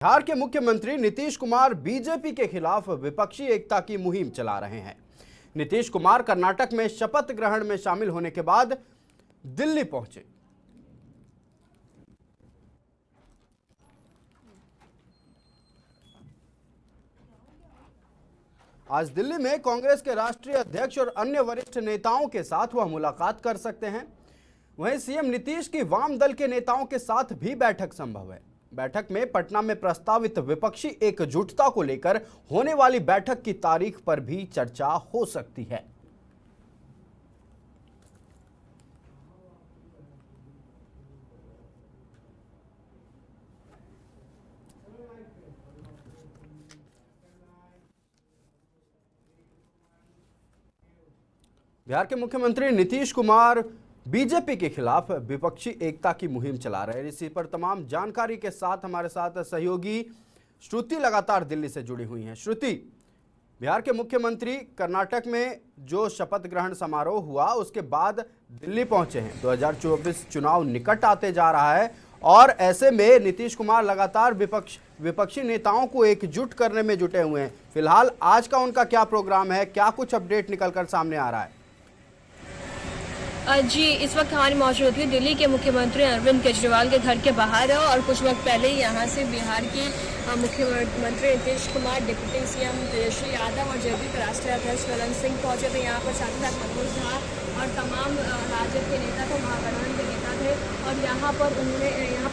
बिहार के मुख्यमंत्री नीतीश कुमार बीजेपी के खिलाफ विपक्षी एकता की मुहिम चला रहे हैं। नीतीश कुमार कर्नाटक में शपथ ग्रहण में शामिल होने के बाद दिल्ली पहुंचे। आज दिल्ली में कांग्रेस के राष्ट्रीय अध्यक्ष और अन्य वरिष्ठ नेताओं के साथ वह मुलाकात कर सकते हैं। वहीं सीएम नीतीश की वाम दल के नेताओं के साथ भी बैठक संभव है। बैठक में पटना में प्रस्तावित विपक्षी एकजुटता को लेकर होने वाली बैठक की तारीख पर भी चर्चा हो सकती है। बिहार के मुख्यमंत्री नीतीश कुमार बीजेपी के खिलाफ विपक्षी एकता की मुहिम चला रहे हैं। इसी पर तमाम जानकारी के साथ हमारे साथ सहयोगी श्रुति लगातार दिल्ली से जुड़ी हुई हैं। श्रुति, बिहार के मुख्यमंत्री कर्नाटक में जो शपथ ग्रहण समारोह हुआ उसके बाद दिल्ली पहुंचे हैं। 2024 चुनाव निकट आते जा रहा है और ऐसे में नीतीश कुमार लगातार विपक्षी नेताओं को एकजुट करने में जुटे हुए हैं। फिलहाल आज का उनका क्या प्रोग्राम है, क्या कुछ अपडेट निकलकर सामने आ रहा है? जी, इस वक्त हमारी मौजूद थी दिल्ली के मुख्यमंत्री अरविंद केजरीवाल के घर के बाहर है और कुछ वक्त पहले ही यहाँ से बिहार के मुख्यमंत्री नीतीश कुमार, डिप्टी सीएम तेजस्वी यादव और जेपी के राष्ट्रीय अध्यक्ष ललन सिंह पहुंचे थे। यहाँ पर साथ ही साथ मनोज झा और तमाम राजद के नेता थे, महागठबंधन के नेता थे और यहाँ पर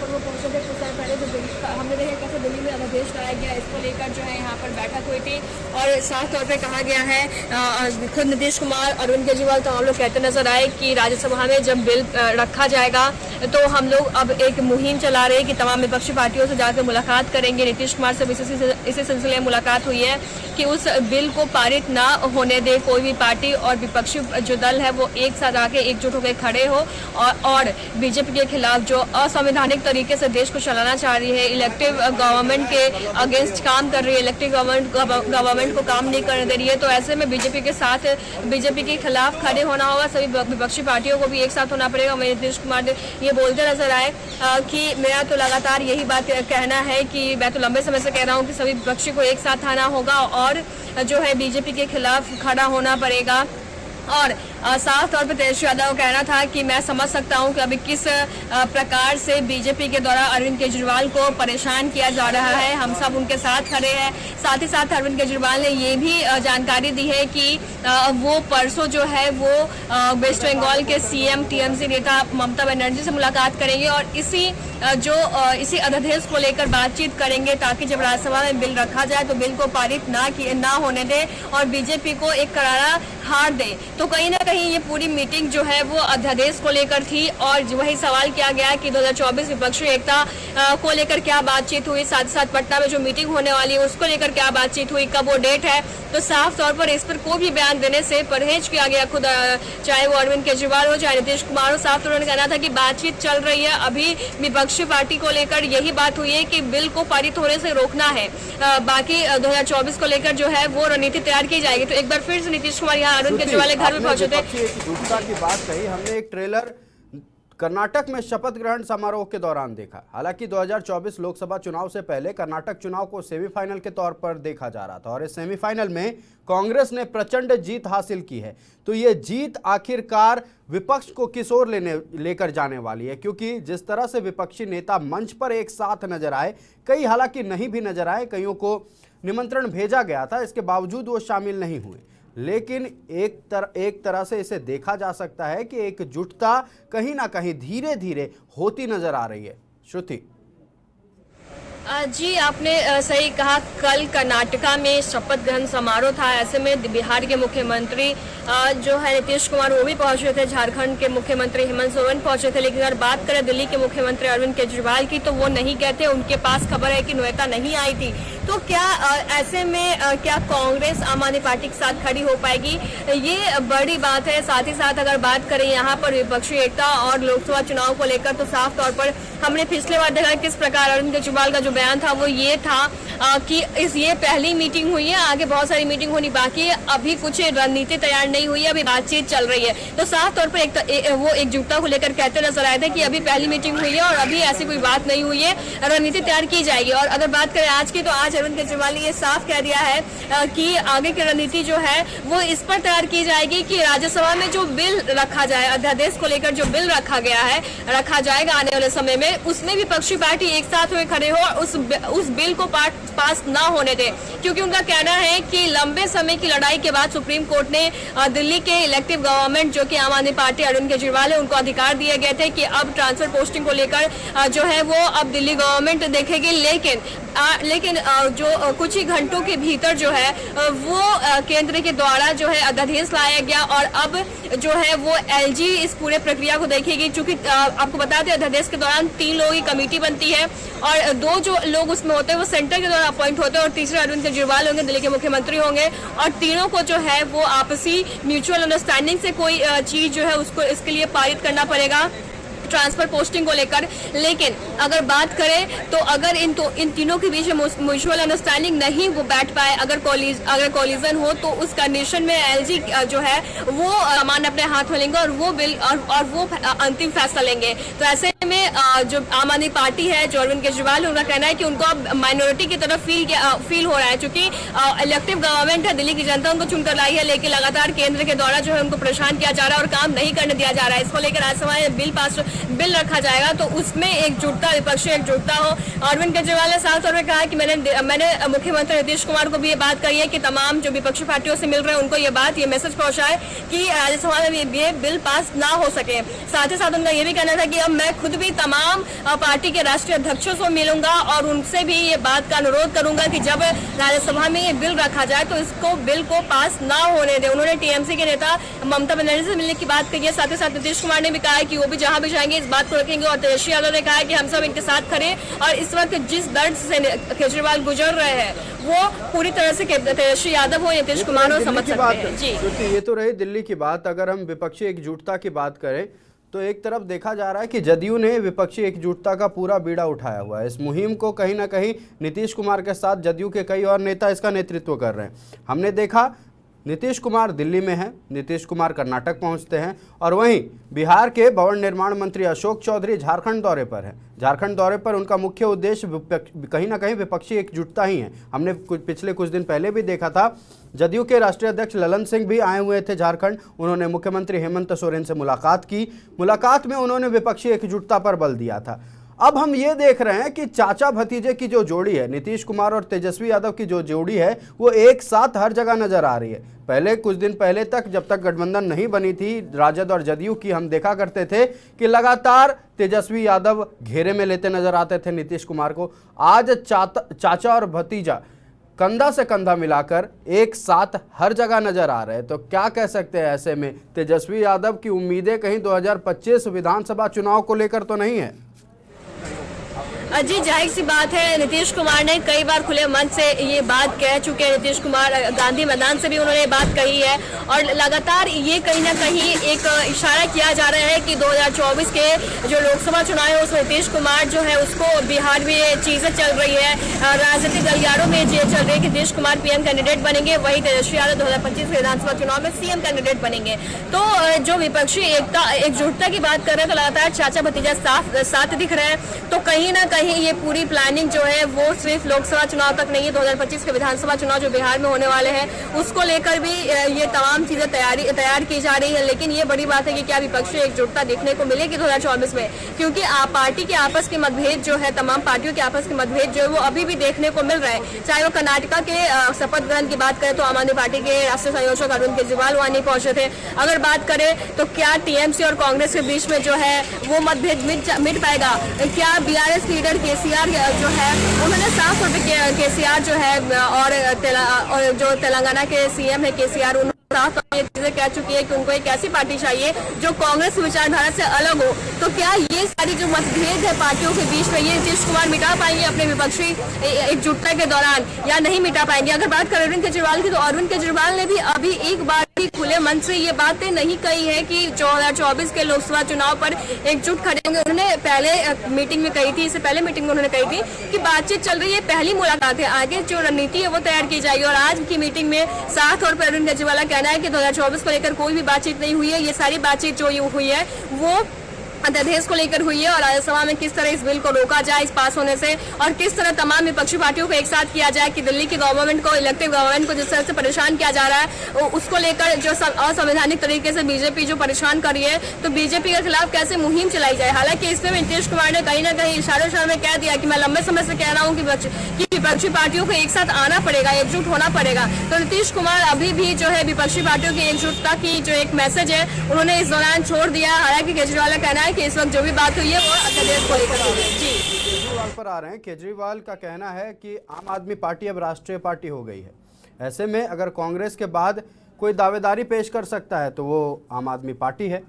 वो पहुंचे थे। कुछ समय पहले जो हमने देखा कैसे दिल्ली में अध्यादेश लाया गया, इसको लेकर जो है यहाँ पर बैठक हुई थी और साफ तौर पर कहा गया है, खुद नीतीश कुमार, अरविंद केजरीवाल तो हम लोग कहते नजर आए कि राज्यसभा में जब बिल रखा जाएगा तो हम लोग अब एक मुहिम चला रहे हैं कि तमाम विपक्षी पार्टियों से जाकर मुलाकात करेंगे। नीतीश कुमार से इसी सिलसिले में मुलाकात हुई है कि उस बिल को पारित ना होने दे कोई भी पार्टी और विपक्षी जो दल है वो एक साथ आके एकजुट होकर खड़े हो और बीजेपी के खिलाफ जो असंवैधानिक तरीके से देश को चलाना चाह रही है, इलेक्टिव गवर्नमेंट के अगेंस्ट काम कर रही है, इलेक्टिव गवर्नमेंट को काम नहीं करने दे रही है। तो ऐसे में बीजेपी के साथ, बीजेपी के खिलाफ खड़े होना होगा। सभी विपक्षी पार्टियों को भी एक साथ होना पड़ेगा। मैं नीतीश कुमार ये बोलते नजर आए कि मेरा तो लगातार यही बात कहना है कि मैं तो लंबे समय से कह रहा हूँ कि सभी विपक्षी को एक साथ आना होगा और जो है बीजेपी के खिलाफ खड़ा होना पड़ेगा। और साफ तौर पर तेजस्वी यादव का कहना था कि मैं समझ सकता हूं कि अभी किस प्रकार से बीजेपी के द्वारा अरविंद केजरीवाल को परेशान किया जा रहा है। हम सब उनके साथ खड़े हैं। साथ ही साथ अरविंद केजरीवाल ने ये भी जानकारी दी है कि वो परसों जो है वो वेस्ट बंगाल के सीएम टीएमसी नेता ममता बनर्जी से मुलाकात करेंगे और इसी अध्यादेश को लेकर बातचीत करेंगे ताकि जब राज्यसभा में बिल रखा जाए तो बिल को पारित ना होने दे और बीजेपी को एक करारा हार दे। तो कहीं ना कहीं ये पूरी मीटिंग जो है वो अध्यादेश को लेकर थी और वही सवाल किया गया कि 2024 विपक्षी एकता को लेकर क्या बातचीत हुई, साथ ही साथ पटना में जो मीटिंग होने वाली है उसको लेकर क्या बातचीत हुई, कब वो डेट है। तो साफ तौर पर इस पर कोई भी बयान देने से परहेज किया गया। खुद चाहे वो अरविंद केजरीवाल हो चाहे नीतीश कुमार हो, साफ तौर पर कहना था कि बातचीत चल रही है। अभी विपक्षी पार्टी को लेकर यही बात हुई है कि बिल को पारित होने से रोकना है, बाकी 2024 को लेकर जो है वो रणनीति तैयार की जाएगी। तो एक बार फिर से नीतीश कुमार यहाँ अरविंद केजरीवाल के घर में पहुंचे थे। एकजुटता की बात कही, हमने एक ट्रेलर कर्नाटक में शपथ ग्रहण समारोह के दौरान देखा। हालांकि 2024 लोकसभा चुनाव से पहले कर्नाटक चुनाव को सेमीफाइनल के तौर पर देखा जा रहा था और इस सेमीफाइनल में कांग्रेस ने प्रचंड जीत हासिल की है। तो ये जीत आखिरकार विपक्ष को किस ओर लेकर जाने वाली है, क्योंकि जिस तरह से विपक्षी नेता मंच पर एक साथ नजर आए, कई हालांकि नहीं भी नजर आए, कईयों को निमंत्रण भेजा गया था, इसके बावजूद वो शामिल नहीं हुए। लेकिन एक तरह से इसे देखा जा सकता है कि एकजुटता कहीं ना कहीं धीरे धीरे होती नजर आ रही है। श्रुति जी, आपने सही कहा। कल कर्नाटका में शपथ ग्रहण समारोह था। ऐसे में बिहार के मुख्यमंत्री जो है नीतीश कुमार वो भी पहुंचे थे, झारखंड के मुख्यमंत्री हेमंत सोरेन पहुंचे थे। लेकिन अगर बात करें दिल्ली के मुख्यमंत्री अरविंद केजरीवाल की तो वो नहीं कहते, उनके पास खबर है कि नेता नहीं आई थी। तो क्या ऐसे में क्या कांग्रेस आम आदमी पार्टी के साथ खड़ी हो पाएगी, ये बड़ी बात है। साथ ही साथ अगर बात करें यहाँ पर विपक्षी एकता और लोकसभा चुनाव को लेकर तो साफ तौर पर हमने पिछले बार देखा किस प्रकार अरविंद केजरीवाल का जो बयान था वो ये था कि ये पहली मीटिंग हुई है, आगे बहुत सारी मीटिंग होनी बाकी है, अभी कुछ रणनीति तैयार नहीं हुई है, अभी बातचीत चल रही है। तो साफ तौर पर वो एकजुटता को लेकर कहते नजर आए थे कि अभी पहली मीटिंग हुई है और अभी ऐसी कोई बात नहीं हुई है, रणनीति तैयार की जाएगी। और अगर बात करें आज की, तो आज अरविंद केजरीवाल ने ये साफ कह दिया है कि आगे की रणनीति जो है वो इस पर तैयार की जाएगी कि राज्यसभा में जो बिल रखा जाए, अध्यादेश को लेकर जो बिल रखा जाएगा आने वाले समय में, उसमें विपक्षी पार्टी एक साथ हुए खड़े हो और उस बिल को पास ना होने दे, क्योंकि उनका कहना है कि लंबे समय की लड़ाई के बाद सुप्रीम कोर्ट ने दिल्ली के इलेक्टिव गवर्नमेंट जो कि आम आदमी पार्टी अरविंद केजरीवाल है उनको अधिकार दिए गए थे कि अब ट्रांसफर पोस्टिंग को लेकर जो है वो अब दिल्ली गवर्नमेंट देखेगी। लेकिन जो कुछ ही घंटों के भीतर जो है वो केंद्र के द्वारा जो है अध्यादेश लाया गया और अब जो है वो एलजी इस पूरे प्रक्रिया को देखेगी। चूंकि आपको बता दें अध्यादेश के दौरान 3 लोगों की कमेटी बनती है और 2 जो लोग उसमें होते हैं वो सेंटर के द्वारा अपॉइंट होते हैं और तीसरे अरविंद केजरीवाल होंगे, दिल्ली के मुख्यमंत्री होंगे और तीनों को जो है वो आपसी म्यूचुअल अंडरस्टैंडिंग से कोई चीज जो है उसको इसके लिए पारित करना पड़ेगा ट्रांसफर पोस्टिंग को लेकर। लेकिन अगर बात करें तो अगर इन तीनों के बीच म्यूचुअल अंडरस्टैंडिंग नहीं वो बैठ पाए, अगर कोलिजन हो तो उस कंडीशन में एलजी जो है वो मान अपने हाथ में लेंगे और वो बिल और वो अंतिम फैसला लेंगे। तो ऐसे में जो आम आदमी पार्टी है, जो अरविंद केजरीवाल है, उनका कहना है कि उनको अब माइनॉरिटी की तरफ फील हो रहा है, क्योंकि इलेक्टिव गवर्नमेंट है, दिल्ली की जनता उनको चुनकर लाई है, लेकिन लगातार केंद्र के द्वारा जो है उनको परेशान किया जा रहा है और काम नहीं करने दिया जा रहा है। इसको लेकर राज्यसभा में बिल रखा जाएगा तो उसमें एकजुटता, विपक्षी एकजुटता हो। अरविंद केजरीवाल ने साफ तौर पर कहा कि मैंने मुख्यमंत्री नीतीश कुमार को भी ये बात कही है कि तमाम जो विपक्षी पार्टियों से मिल रहे हैं उनको ये मैसेज पहुंचाए कि राज्यसभा में ये बिल पास ना हो सके। साथ ही साथ उनका ये भी कहना था कि अब मैं खुद भी तमाम पार्टी के राष्ट्रीय अध्यक्षों से मिलूंगा और उनसे भी ये बात का अनुरोध करूंगा कि जब राज्यसभा में ये बिल रखा जाए तो इसको बिल को पास ना होने दे। उन्होंने टीएमसी के नेता ममता बनर्जी से मिलने की बात कही है। साथ ही साथ नीतीश कुमार ने भी कहा है कि वो भी जहां भी जाएंगे इस बात को रखेंगे और तेजस्वी यादव ने कहा है कि हम सब इनके साथ खड़े और इस वक्त जिस दर्द से केजरीवाल गुजर रहे हैं वो पूरी तरह से तेजस्वी यादव हो, नीतीश कुमार हो, समझ सकते हैं। जी, ये तो रही दिल्ली की बात। अगर हम विपक्षी एकजुटता की बात करें तो एक तरफ देखा जा रहा है कि जदयू ने विपक्षी एकजुटता का पूरा बीड़ा उठाया हुआ है। इस मुहिम को कहीं ना कहीं नीतीश कुमार के साथ जदयू के कई और नेता इसका नेतृत्व कर रहे हैं। हमने देखा नीतीश कुमार दिल्ली में हैं, नीतीश कुमार कर्नाटक पहुंचते हैं और वहीं बिहार के भवन निर्माण मंत्री अशोक चौधरी झारखंड दौरे पर हैं। झारखंड दौरे पर उनका मुख्य उद्देश्य कहीं ना कहीं विपक्षी एकजुटता ही है। हमने पिछले कुछ दिन पहले भी देखा था जदयू के राष्ट्रीय अध्यक्ष ललन सिंह भी आए हुए थे झारखंड। उन्होंने मुख्यमंत्री हेमंत सोरेन से मुलाकात की। मुलाकात में उन्होंने विपक्षी एकजुटता पर बल दिया था। अब हम ये देख रहे हैं कि चाचा भतीजे की जो जोड़ी है, नीतीश कुमार और तेजस्वी यादव की जो जोड़ी है, वो एक साथ हर जगह नजर आ रही है। पहले कुछ दिन पहले तक जब तक गठबंधन नहीं बनी थी राजद और जदयू की, हम देखा करते थे कि लगातार तेजस्वी यादव घेरे में लेते नजर आते थे नीतीश कुमार को। आज चाचा और भतीजा कंधा से कंधा मिलाकर एक साथ हर जगह नजर आ रहे हैं। तो क्या कह सकते हैं ऐसे में तेजस्वी यादव की उम्मीदें कहीं 2025 विधानसभा चुनाव को लेकर तो नहीं है? जी, जाहिर सी बात है, नीतीश कुमार ने कई बार खुले मन से ये बात कह चुके हैं। नीतीश कुमार गांधी मैदान से भी उन्होंने बात कही है और लगातार ये कहीं ना कहीं एक इशारा किया जा रहा है कि 2024 के जो लोकसभा चुनाव है उसमें नीतीश कुमार जो है उसको बिहार में ये चीजें चल रही है, राजनीतिक गलियारों में ये चल रही है कि नीतीश कुमार पीएम कैंडिडेट बनेंगे, वही तेजस्वी यादव 2025 विधानसभा चुनाव में सीएम कैंडिडेट बनेंगे। तो जो विपक्षी एकजुटता की बात कर रहे हैं तो लगातार चाचा भतीजा साथ दिख रहे हैं। तो कहीं ना कहीं ये पूरी प्लानिंग जो है वो सिर्फ लोकसभा चुनाव तक नहीं है, 2025 के विधानसभा चुनाव जो बिहार में होने वाले हैं उसको लेकर भी ये तमाम चीजें तैयार की जा रही है। लेकिन ये बड़ी बात है कि क्या विपक्षी एकजुटता देखने को मिलेगी 2024 में, क्योंकि पार्टी के आपस के मतभेद जो है, तमाम पार्टियों के आपस के मतभेद जो है वो अभी भी देखने को मिल रहा है। चाहे वो कर्नाटका के शपथ ग्रहण की बात करें तो आम आदमी पार्टी के राष्ट्रीय संयोजक अरविंद केजरीवाल वहां नहीं पहुंचे थे। अगर बात करें तो क्या टीएमसी और कांग्रेस के बीच में जो है वो मतभेद मिट पाएगा? क्या बीआरएस लीडर केसीआर जो है उन्होंने साफ तौर पर केसीआर जो है और जो तेलंगाना के सीएम है केसीआर, साफ ये चीजें कह चुकी है कि उनको एक ऐसी पार्टी चाहिए जो कांग्रेस विचारधारा से अलग हो। तो क्या ये सारी जो मतभेद है पार्टियों के बीच में ये नीतीश कुमार मिटा पाएंगे अपने विपक्षी एकजुटता के दौरान या नहीं मिटा पाएंगे? अगर बात करें अरविंद केजरीवाल की तो अरविंद केजरीवाल ने भी अभी एक बार ही खुले मन से ये बातें नहीं कही है कि 2024 के लोकसभा चुनाव पर एकजुट खड़े होंगे। उन्होंने पहले मीटिंग में कही थी, इससे पहले मीटिंग में उन्होंने कही थी कि बातचीत चल रही है, पहली मुलाकात है, आगे जो रणनीति है वो तैयार की जाएगी। और आज की मीटिंग में साफ तौर पर अरविंद केजरीवाल का कहना है कि 2024 को लेकर कोई भी बातचीत नहीं हुई है। ये सारी बातचीत जो हुई है वो अध्यादेश को लेकर हुई है और राज्यसभा में किस तरह इस बिल को रोका जाए इस पास होने से, और किस तरह तमाम विपक्षी पार्टियों को एक साथ किया जाए कि दिल्ली की गवर्नमेंट को, इलेक्टेड गवर्नमेंट को जिस तरह से परेशान किया जा रहा है उसको लेकर जो असंवैधानिक तरीके से बीजेपी जो परेशान कर रही है, तो बीजेपी के खिलाफ कैसे मुहिम चलाई जाए। हालांकि इसमें नीतीश कुमार ने कहीं ना कहीं इशारों में कह दिया कि मैं लंबे समय से कह रहा हूँ कि विपक्षी पार्टियों को एक साथ आना पड़ेगा, एकजुट होना पड़ेगा। तो नीतीश कुमार अभी भी जो है विपक्षी पार्टियों की एकजुटता की जो एक मैसेज है उन्होंने इस दौरान छोड़ दिया। हालांकि केजरीवाल का कहना है कि इस वक्त जो भी बात हुई है वो अध्यादेश को लेकर हुई है। जी, केजरीवाल पर आ रहे हैं। केजरीवाल का कहना है कि आम आदमी पार्टी अब राष्ट्रीय पार्टी हो गई है। ऐसे में अगर कांग्रेस के बाद कोई दावेदारी पेश कर सकता है तो वो आम आदमी पार्टी है।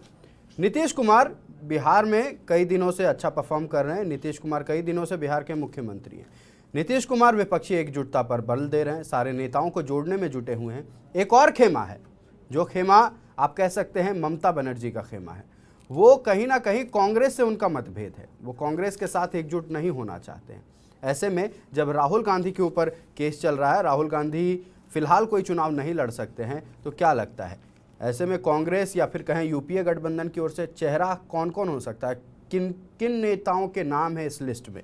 नीतीश कुमार बिहार में कई दिनों से अच्छा परफॉर्म कर रहे हैं। नीतीश कुमार कई दिनों से बिहार के मुख्यमंत्री हैं। नीतीश कुमार विपक्षी एकजुटता पर बल दे रहे हैं, सारे नेताओं को जोड़ने में जुटे हुए हैं। एक और खेमा है, जो खेमा आप कह सकते हैं ममता बनर्जी का खेमा है। वो कहीं ना कहीं कांग्रेस से उनका मतभेद है, वो कांग्रेस के साथ एकजुट नहीं होना चाहते हैं। ऐसे में जब राहुल गांधी के ऊपर केस चल रहा है, राहुल गांधी फिलहाल कोई चुनाव नहीं लड़ सकते हैं, तो क्या लगता है ऐसे में कांग्रेस या फिर कहें यूपीए गठबंधन की ओर से चेहरा कौन कौन हो सकता है? किन किन नेताओं के नाम है इस लिस्ट में?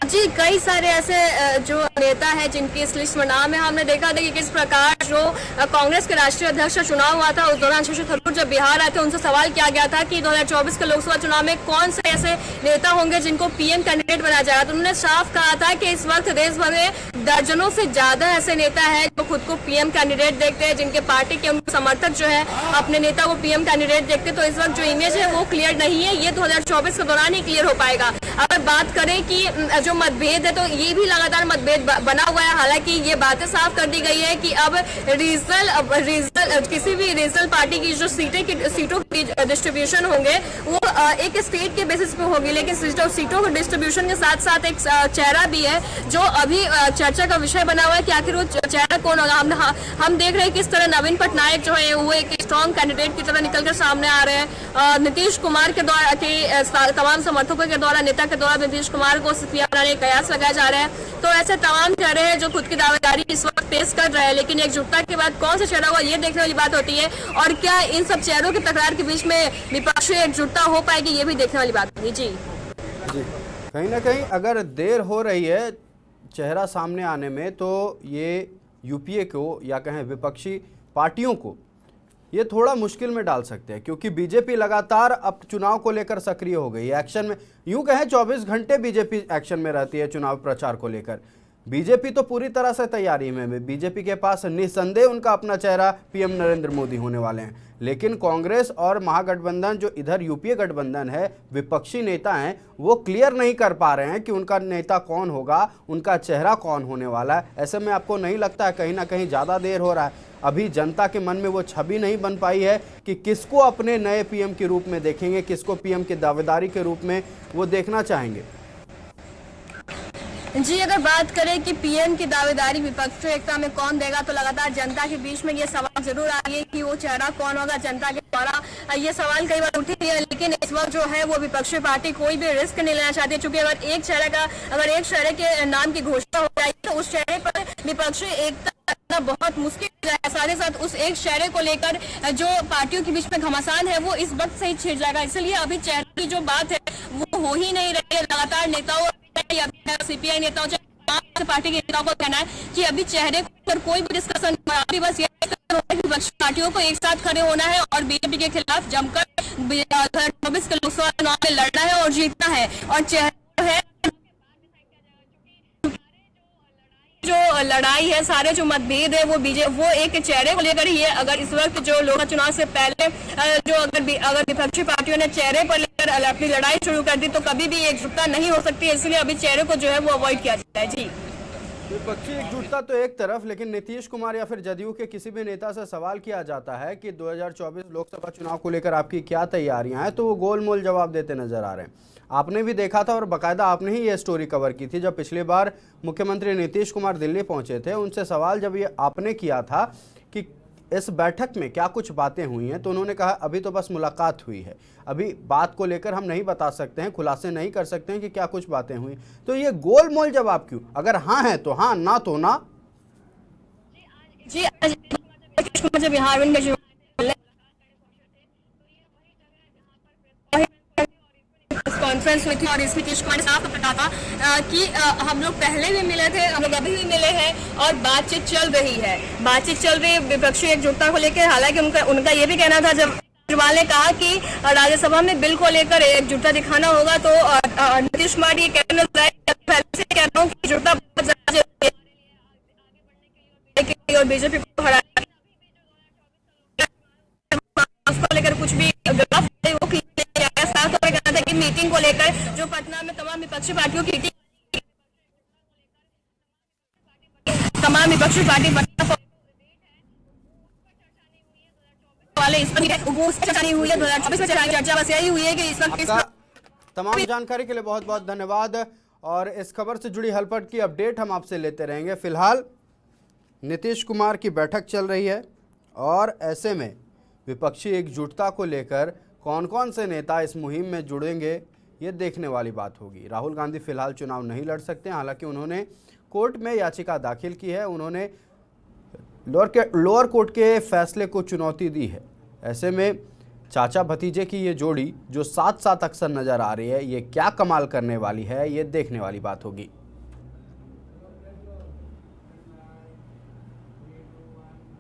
जी, कई सारे ऐसे जो नेता है जिनकी इस लिस्ट में नाम है। हमने देखा था कि किस प्रकार जो कांग्रेस के राष्ट्रीय अध्यक्ष का चुनाव हुआ था उस दौरान शशि थरूर जब बिहार आए थे उनसे सवाल किया गया था कि 2024 के लोकसभा चुनाव में कौन से ऐसे नेता होंगे जिनको पीएम कैंडिडेट बनाया जाएगा। तो उन्होंने साफ कहा था कि इस वक्त देश भर में दर्जनों से ज्यादा ऐसे नेता है जो खुद को पीएम कैंडिडेट देखते हैं, जिनके पार्टी के समर्थक जो है अपने नेता को पीएम कैंडिडेट देखते हैं। तो इस वक्त जो इमेज है वो क्लियर नहीं है, ये 2024 के दौरान ही क्लियर हो पाएगा। अगर बात करें कि जो मतभेद है तो ये भी लगातार मतभेद बना हुआ है। हालांकि ये बातें साफ कर दी गई है कि अब रीजनल किसी भी रीजनल पार्टी की जो सीटों की डिस्ट्रीब्यूशन होंगे वो एक स्टेट के बेसिस पे होगी, लेकिन सीटों के डिस्ट्रीब्यूशन के साथ साथ एक चेहरा भी है जो अभी चर्चा का विषय बना हुआ है कि आखिर वो चेहरा कौन होगा। हम देख रहे हैं किस तरह नवीन पटनायक जो है वो एक स्ट्रॉन्ग कैंडिडेट की तरह निकलकर सामने आ रहे हैं। नीतीश कुमार के द्वारा तमाम समर्थकों के द्वारा, नेता के द्वारा नीतीश कुमार को सीएम बनाने का कयास लगाया जा रहा है। तो ऐसे तमाम चेहरे हैं जो खुद की दावेदारी इस वक्त पेश कर रहे हैं, लेकिन एकजुटता के बाद कौन सा चेहरा हुआ ये देखने वाली बात होती है। और क्या इन सब चेहरों की तकरार के बीच में विपक्षी एकजुटता हो पाएगी ये भी देखने वाली बात होगी। जी, कहीं ना कहीं अगर देर हो रही है चेहरा सामने आने में तो ये यूपीए को या कहें विपक्षी पार्टियों को ये थोड़ा मुश्किल में डाल सकते हैं, क्योंकि बीजेपी लगातार अब चुनाव को लेकर सक्रिय हो गई है। एक्शन में यूं कहें 24 घंटे बीजेपी एक्शन में रहती है चुनाव प्रचार को लेकर। बीजेपी तो पूरी तरह से तैयारी में, बीजेपी के पास निस्संदेह उनका अपना चेहरा पीएम नरेंद्र मोदी होने वाले हैं। लेकिन कांग्रेस और महागठबंधन जो इधर यूपीए गठबंधन है, विपक्षी नेता हैं, वो क्लियर नहीं कर पा रहे हैं कि उनका नेता कौन होगा, उनका चेहरा कौन होने वाला है। ऐसे में आपको नहीं लगता है कहीं ना कहीं ज़्यादा देर हो रहा है? अभी जनता के मन में वो छवि नहीं बन पाई है कि किसको अपने नए पीएम के रूप में देखेंगे, किसको पीएम की दावेदारी के रूप में वो देखना चाहेंगे। जी, अगर बात करें कि पीएम की दावेदारी विपक्षी एकता में कौन देगा तो लगातार जनता के बीच में ये सवाल जरूर आ रही है कि वो चेहरा कौन होगा। जनता के द्वारा ये सवाल कई बार उठे हैं, लेकिन इस वक्त जो है वो विपक्षी पार्टी कोई भी रिस्क नहीं लेना चाहती, क्योंकि अगर एक चेहरे के नाम की घोषणा हो जाए तो उस चेहरे पर विपक्षी एकता बहुत मुश्किल हो जाएगा। साथ ही साथ उस एक चेहरे को लेकर जो पार्टियों के बीच में घमासान है वो इस वक्त से ही छिड़ जाएगा। इसलिए अभी चेहरे की जो बात है वो हो ही नहीं रही है। लगातार नेताओं सीपीआई नेताओं पार्टी के नेताओं को कहना है कि अभी चेहरे पर कोई भी डिस्कशन नहीं, बस ये विपक्षी पार्टियों को एक साथ खड़े होना है और बीजेपी के खिलाफ जमकर 2024 के लोकसभा चुनाव में लड़ना है और जीतना है। और चेहरा है जो लड़ाई है, सारे जो मतभेद है वो एक चेहरे को लेकर ही है। अगर इस वक्त जो लोकसभा चुनाव से पहले जो अगर विपक्षी पार्टियों ने चेहरे पर लेकर अपनी लड़ाई शुरू कर दी तो कभी भी एकजुटता नहीं हो सकती है। इसलिए अभी चेहरे को जो है वो अवॉइड किया जाता है। जी, विपक्षी एकजुटता तो एक तरफ, लेकिन नीतीश कुमार या फिर जदयू के किसी भी नेता से सवाल किया जाता है कि 2024 लोकसभा चुनाव को लेकर आपकी क्या तैयारियां हैं, तो वो गोलमोल जवाब देते नजर आ रहे हैं। आपने भी देखा था और बाकायदा आपने ही ये स्टोरी कवर की थी जब पिछली बार मुख्यमंत्री नीतीश कुमार दिल्ली पहुंचे थे। उनसे सवाल जब ये आपने किया था कि इस बैठक में क्या कुछ बातें हुई हैं, तो उन्होंने कहा अभी तो बस मुलाकात हुई है, अभी बात को लेकर हम नहीं बता सकते हैं, खुलासे नहीं कर सकते हैं कि क्या कुछ बातें हुई। तो ये गोलमोल जवाब क्यों? अगर हाँ है तो हाँ, ना तो ना। जी, आज जब बिहार में कॉन्फ्रेंस हुई थी और इसमें नीतीश कुमार ने साफ बताया था कि हम लोग पहले भी मिले थे, हम लोग अभी भी मिले हैं और बातचीत चल रही है। बातचीत चल रही है विपक्षी एकजुटता को लेकर। हालांकि उनका ये भी कहना था, जब केजरीवाल ने कहा कि राज्यसभा में बिल को लेकर एकजुटता दिखाना होगा, तो नीतीश कुमार ये कहना पहले से कह रहा हूँ कि एकजुटता बहुत ज्यादा जरूरी है और बीजेपी को हरा उसको लेकर कुछ भी गलत है वो साथ और कहना था कि मीटिंग को लेकर जो पटना में तमाम विपक्षी पार्टियों की वाले इस पर चर्चा नहीं हुई है। 2024 में चर्चा बस यही हुई है कि इस वक्त तमाम जानकारी के लिए बहुत बहुत धन्यवाद। और इस खबर से जुड़ी हलपट की अपडेट हम आपसे लेते रहेंगे। फिलहाल नीतीश कुमार की बैठक चल रही है और ऐसे में विपक्षी एकजुटता को लेकर कौन कौन से नेता इस मुहिम में जुड़ेंगे, ये देखने वाली बात होगी। राहुल गांधी फिलहाल चुनाव नहीं लड़ सकते, हालांकि उन्होंने कोर्ट में याचिका दाखिल की है, उन्होंने लोअर कोर्ट के फैसले को चुनौती दी है। ऐसे में चाचा भतीजे की ये जोड़ी जो साथ साथ अक्सर नज़र आ रही है, ये क्या कमाल करने वाली है, ये देखने वाली बात होगी।